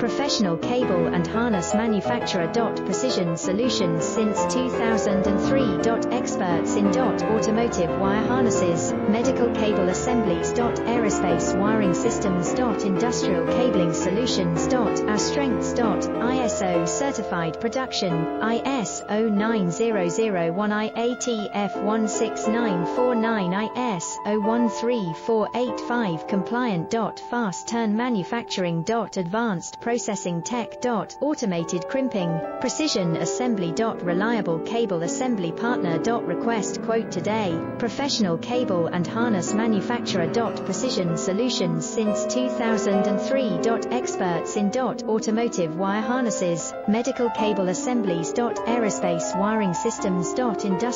Professional cable and harness manufacturer. Precision solutions since 2003. Experts in automotive wire harnesses, medical cable assemblies. Aerospace wiring systems. Industrial cabling solutions. Our strengths. ISO certified production, ISO 9001 IATF 16949 ISO 13485 compliant. Fast turn manufacturing. Advanced processing tech. Automated crimping, precision assembly. Reliable cable assembly partner. Request quote today. Professional cable and harness manufacturer. Precision solutions since 2003. Experts in automotive wire harnesses, medical cable assemblies. Aerospace wiring systems. Industrial